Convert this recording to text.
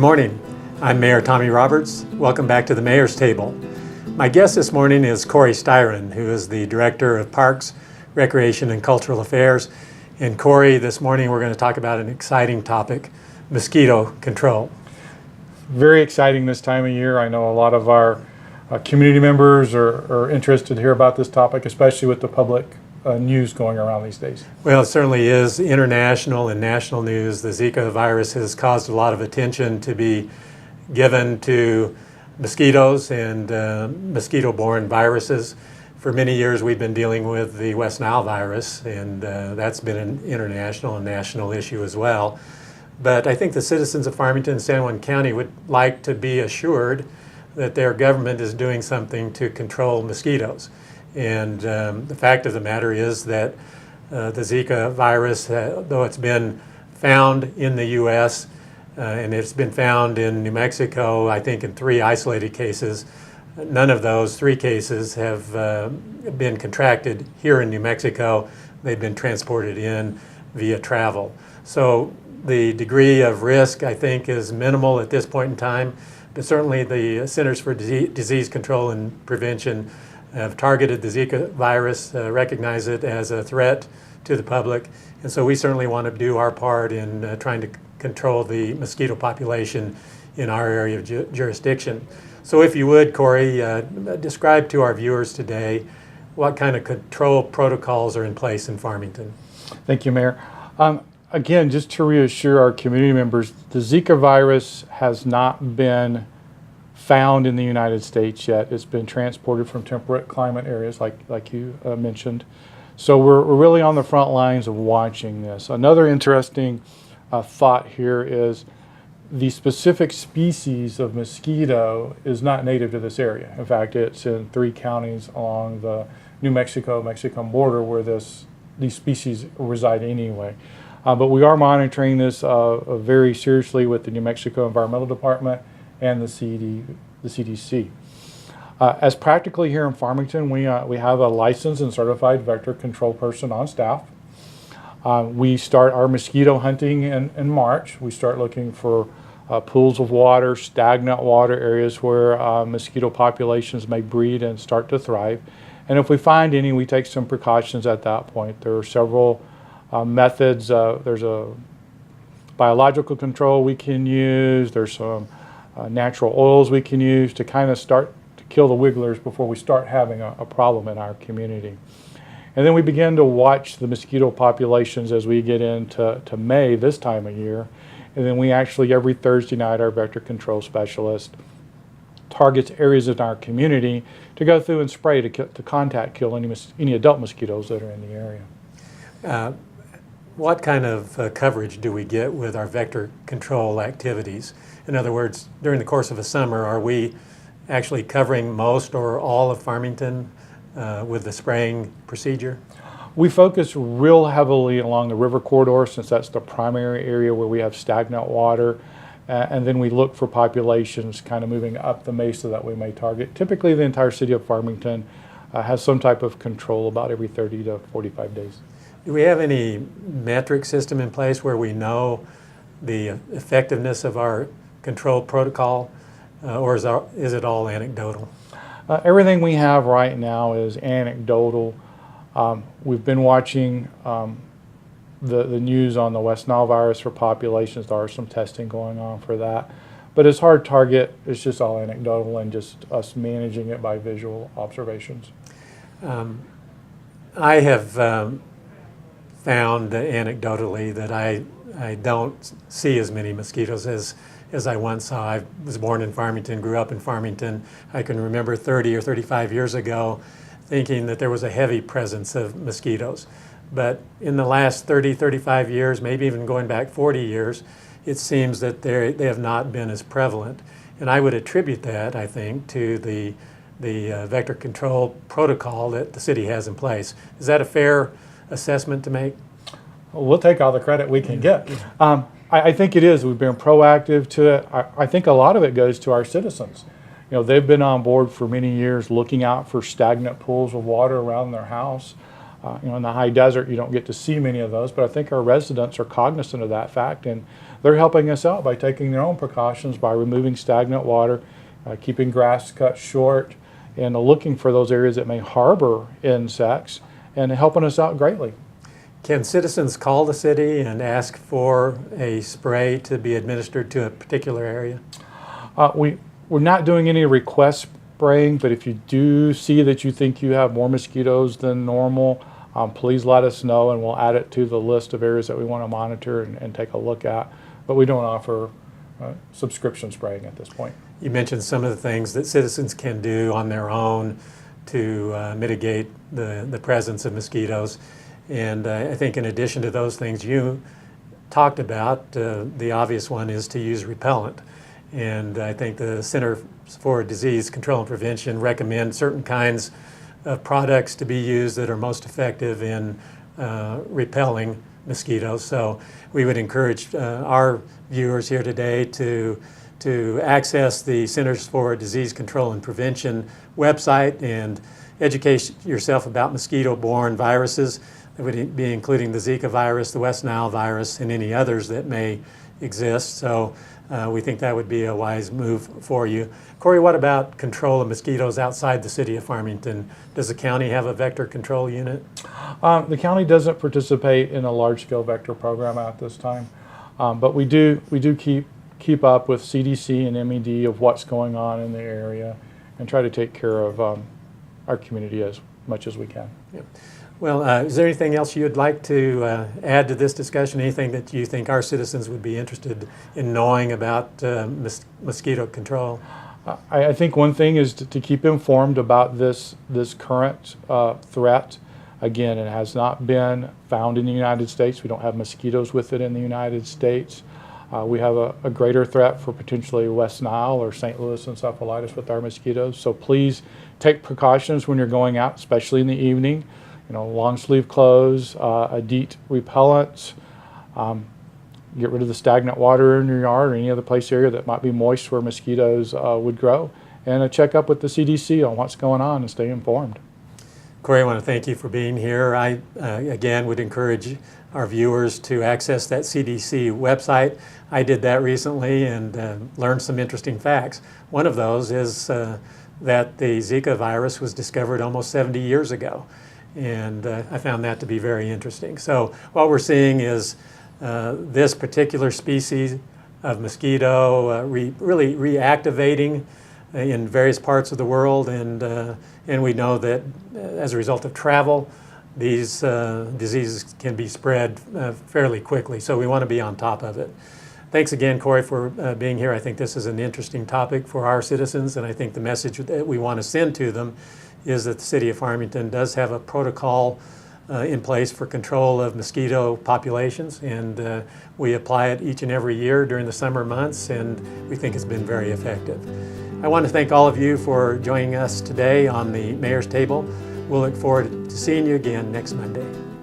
morning. I'm Mayor Tommy Roberts. Welcome back to the Mayor's Table. My guest this morning is Cory Styron, who is the Director of Parks, Recreation, and Cultural Affairs. And Cory, this morning we're going to talk about an exciting topic, mosquito control. Very exciting this time of year. I know a lot of our community members are interested to hear about this topic, especially with the public news going around these days. Well, it certainly is international and national news. The Zika virus has caused a lot of attention to be given to mosquitoes and mosquito-borne viruses. For many years we've been dealing with the West Nile virus, and that's been an international and national issue as well. But I think the citizens of Farmington and San Juan County would like to be assured that their government is doing something to control mosquitoes. And the fact of the matter is that the Zika virus, though it's been found in the U.S., and it's been found in New Mexico, I think in 3 isolated cases, none of those 3 cases have been contracted here in New Mexico. They've been transported in via travel. So the degree of risk, I think, is minimal at this point in time, but certainly the Centers for Disease Control and Prevention have targeted the Zika virus, recognize it as a threat to the public, and so we certainly want to do our part in trying to control the mosquito population in our area of jurisdiction. So if you would, Cory, describe to our viewers today what kind of control protocols are in place in Farmington. Thank you, Mayor. Again, just to reassure our community members, the Zika virus has not been found in the United States yet. It's been transported from temperate climate areas like you mentioned. So we're really on the front lines of watching this. Another interesting thought here is the specific species of mosquito is not native to this area. In fact, it's in 3 counties along the New Mexico-Mexican border where these species reside anyway. But we are monitoring this very seriously with the New Mexico Environmental Department and the CDC. As practically here in Farmington, we have a licensed and certified vector control person on staff. We start our mosquito hunting in March. We start looking for pools of water, stagnant water areas where mosquito populations may breed and start to thrive. And if we find any, we take some precautions at that point. There are several methods. There's a biological control we can use. There's some natural oils we can use to kind of start to kill the wigglers before we start having a problem in our community. And then we begin to watch the mosquito populations as we get into May, this time of year. And then we actually, every Thursday night, our vector control specialist targets areas in our community to go through and spray to contact kill any adult mosquitoes that are in the area. What kind of coverage do we get with our vector control activities? In other words, during the course of a summer, are we actually covering most or all of Farmington with the spraying procedure? We focus real heavily along the river corridor since that's the primary area where we have stagnant water. And then we look for populations kind of moving up the mesa that we may target. Typically, the entire city of Farmington has some type of control about every 30 to 45 days. Do we have any metric system in place where we know the effectiveness of our control protocol, or is it all anecdotal? Everything we have right now is anecdotal. We've been watching the news on the West Nile virus for populations. There are some testing going on for that. But it's hard to target. It's just all anecdotal and just us managing it by visual observations. I have found anecdotally that I don't see as many mosquitoes as I once saw. I was born in Farmington, grew up in Farmington. I can remember 30 or 35 years ago thinking that there was a heavy presence of mosquitoes. But in the last 30, 35 years, maybe even going back 40 years, it seems that they have not been as prevalent. And I would attribute that, I think, to the vector control protocol that the city has in place. Is that a fair assessment to make? We'll take all the credit we can get. I think it is. We've been proactive to it. I think a lot of it goes to our citizens. You know, they've been on board for many years looking out for stagnant pools of water around their house. In the high desert, you don't get to see many of those, but I think our residents are cognizant of that fact, and they're helping us out by taking their own precautions, by removing stagnant water, keeping grass cut short, and looking for those areas that may harbor insects, and helping us out greatly. Can citizens call the city and ask for a spray to be administered to a particular area? We're not doing any request spraying, but if you do see that you think you have more mosquitoes than normal, please let us know, and we'll add it to the list of areas that we want to monitor and take a look at. But we don't offer subscription spraying at this point. You mentioned some of the things that citizens can do on their own to mitigate the presence of mosquitoes. And I think in addition to those things you talked about, the obvious one is to use repellent. And I think the Center for Disease Control and Prevention recommend certain kinds of products to be used that are most effective in repelling mosquitoes. So we would encourage our viewers here today to access the Centers for Disease Control and Prevention website and educate yourself about mosquito-borne viruses. That would be including the Zika virus, the West Nile virus, and any others that may exist. So we think that would be a wise move for you. Cory, what about control of mosquitoes outside the city of Farmington? Does the county have a vector control unit? The county doesn't participate in a large-scale vector program at this time, but we do keep up with CDC and MED of what's going on in the area and try to take care of our community as much as we can. Yeah. Well, is there anything else you'd like to add to this discussion? Anything that you think our citizens would be interested in knowing about mosquito control? I think one thing is to keep informed about this current threat. Again, it has not been found in the United States. We don't have mosquitoes with it in the United States. We have a greater threat for potentially West Nile or St. Louis encephalitis with our mosquitoes. So please take precautions when you're going out, especially in the evening. Long sleeve clothes, a DEET repellent, get rid of the stagnant water in your yard or any other place area that might be moist where mosquitoes would grow, and check up with the CDC on what's going on and stay informed. Cory, I want to thank you for being here. I, again, would encourage our viewers to access that CDC website. I did that recently and learned some interesting facts. One of those is that the Zika virus was discovered almost 70 years ago. And I found that to be very interesting. So what we're seeing is this particular species of mosquito really reactivating in various parts of the world, and we know that as a result of travel, these diseases can be spread fairly quickly. So we want to be on top of it. Thanks again, Cory, for being here. I think this is an interesting topic for our citizens, and I think the message that we want to send to them is that the city of Farmington does have a protocol in place for control of mosquito populations, and we apply it each and every year during the summer months, and we think it's been very effective. I want to thank all of you for joining us today on the Mayor's Table. We'll look forward to seeing you again next Monday.